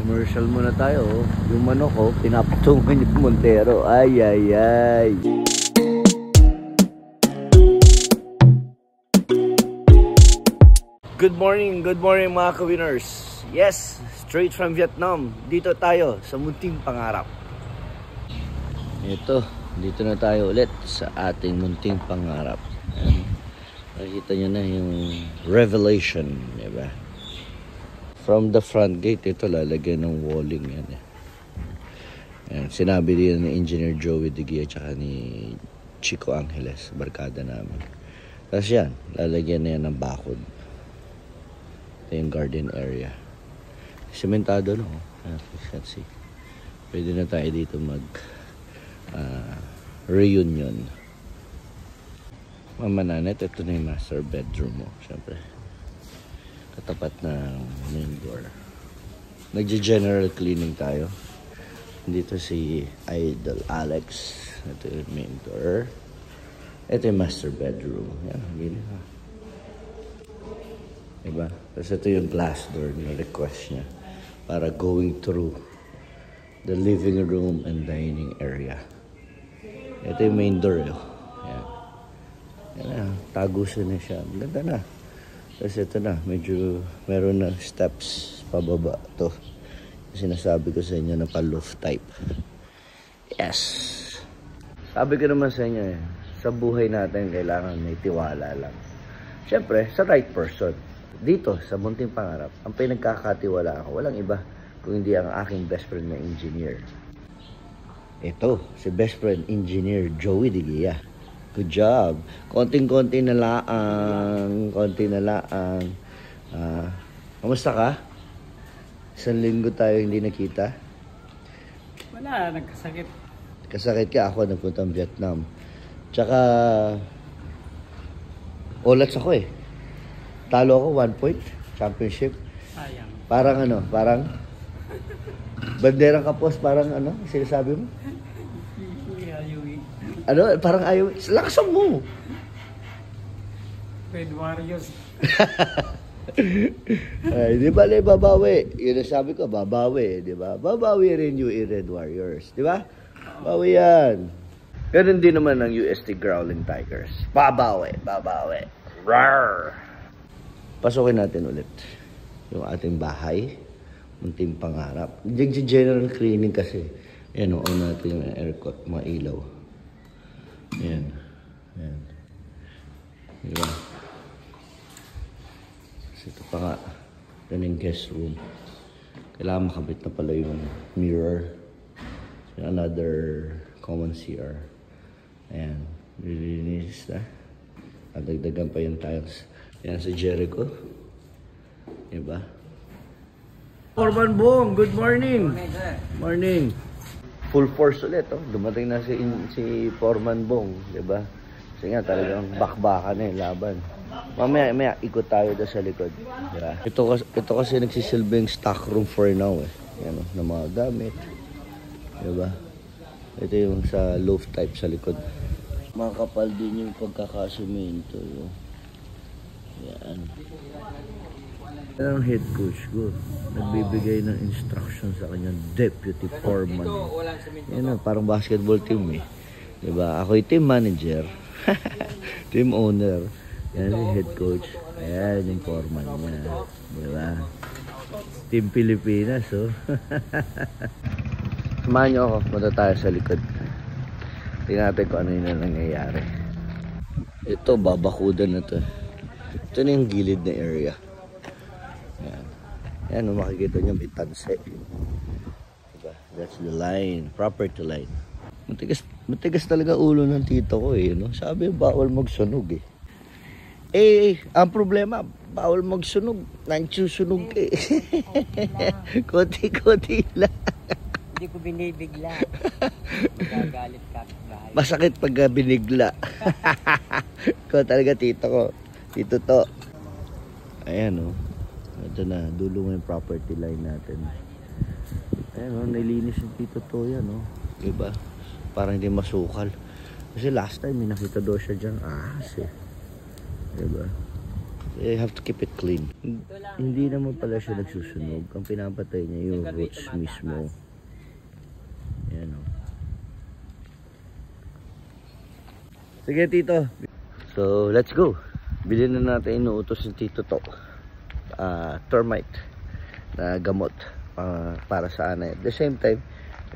Commercial muna tayo. Oh. Yung manok ko, pinapatungan ni Montero. Ay, ay, ay. Good morning mga ka-winners. Yes, straight from Vietnam. Dito tayo sa munting pangarap. Ito, dito na tayo ulit sa ating munting pangarap. Ayan. Nakikita nyo na yung revelation, diba? From the front gate, ito lalagyan ng walling yan. Ayan, sinabi din ni Engineer Joey Digia at ni Chico Angeles, barkada namin. Tapos yan, lalagyan na yan ng bakod. Ito yung garden area. Sementado, no? See. Pwede na tayo dito mag reunion. Mamananet, ito na yung master bedroom mo. Siyempre, katapat ng main door. Nagja-general cleaning tayo. Dito si Idol Alex. Ito yung main door. Ito yung master bedroom. Yan, gini ha. Diba? Tapos ito yung glass door na request niya para going through the living room and dining area. Ito yung main door. Yan. Yan na. Tagusan na siya. Ganda na. Tapos ito na. Medyo meron na steps pababa. Ito. Sinasabi ko sa inyo na pa-loft type. Yes. Sabi ko naman sa inyo sa buhay natin kailangan may tiwala lang. Siyempre, sa right person. Dito, sa munting pangarap, ang pinagkakatiwala ako, walang iba kung hindi ang aking best friend na engineer. Ito, si best friend engineer Joey Digia. Good job. Konting-konti na laang. Konti na laang. Kamusta ka? Isang linggo tayo hindi nakita. Wala, nagkasakit. Kasakit ka, ako nagpuntang Vietnam. Tsaka, olats ako eh. Talo ako 1 point, championship. Sayang. Parang ano, parang banderang kapos, parang ano, sinasabi mo? Ano, parang ayaw, laksan mo. Red Warriors. Ay, di ba, babawi. Yun ang sabi ko, babawi, di ba? Babawi rin yung Red Warriors, di ba? Bawi yan. Ganun din naman ang UST Growling Tigers. Babawi, babawi. Rawr! Pasukin natin ulit yung ating bahay, munting pangarap. Diyan si general cleaning kasi. Ayan, on natin yung aircon, mga ilaw. Ayan. Ayan. Diba? Kasi ito pa nga, ito yung guest room. Kailangan makabit na pala yung mirror. Another common CR. Ayan. Lilinis na. Nadagdagan pa yung tiles. Yan si Jericho. Diba? Foreman Bong, good morning. Morning, sir. Morning. Full force ulit, oh. Dumating na si Foreman Bong, diba? Kasi nga talagang bakbakan na yung laban. Mamaya ikot tayo doon sa likod. Diba? Ito kasi nagsisilbing stock room for now eh. Yan, oh, na mga gamit. Diba? Ito yung sa loft type sa likod. Makakapal din yung pagkakasuminto. Yan. Yan ang head coach ko. Nagbibigay ng instruction sa kanyang deputy foreman. Yan na, parang basketball team eh. Diba? Ako yung team manager. Team owner. Yan yung head coach. Ayan yung foreman niya. Diba? Team Pilipinas, oh. Samahan nyo ako. Punta tayo sa likod. Tingnan natin kung ano yung nangyayari. Ito, babakudan na to. Ito na yung gilid na area. Ayan. Ayan, makikita nyo may tanse. Diba? That's the line. Property line. Matigas talaga ulo ng tito ko eh. No? Sabi, bawal magsunog eh. Ang problema, bawal magsunog. Nansusunog eh. Koti-koti lang. Hindi ko binibigla. Magagalit ka. Masakit pag binigla. Ko talaga tito ko. Dito to. Ayan o. Ito na. Dulo mo yung property line natin. Ayan o. Nilinis yung tito to yan o. Diba? Parang hindi masukal. Kasi last time may nakita daw siya dyan. Ahas eh. Diba? You have to keep it clean. Hindi naman pala siya nagsusunog. Ang pinapatay niya yung roots mismo. Yan o. Sige, Tito. So, let's go. Bilhin na natin inuutos ng Tito to. Termite na gamot para sa anay. At the same time,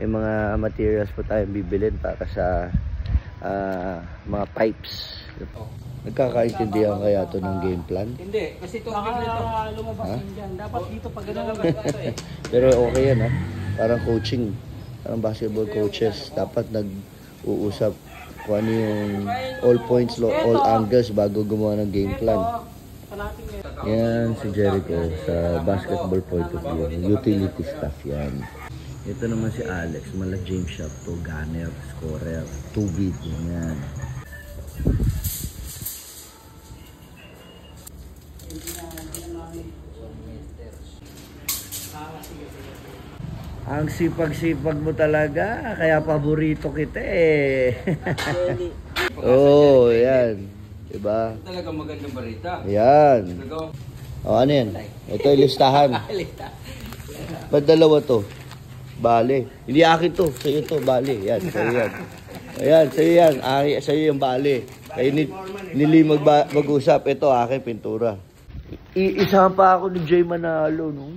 may mga materials po tayong bibilin para sa mga pipes. Nagkakaintindihan kaya to ng game plan? Hindi, kasi ito lumabas din dyan. Dapat dito pag gano'n. Pero okay yan ha. Parang coaching. Parang basketball coaches. Dapat nag-uusap kung ano yung all points, all angles bago gumawa ng game plan. Yan si Jericho sa basketball point of view. Utility staff yan. Ito naman si Alex. Mala James Shop to. Gunner, scorer, 2-beat. Yan. Ang sipag-sipag mo talaga, kaya paborito kita eh. Oo, yan. Diba? Talaga magandang barita. Yan. O, ano yan? Ito yung listahan. Ba't dalawa to? Bale. Hindi akin to. Sa'yo to, bale. Yan, sa'yo yan. Ayan, sa'yo yan. Sa'yo yung bale. Kayo nili mag-usap. Ito, akin, pintura. Isahan pa ako ni Jay Manalo. No?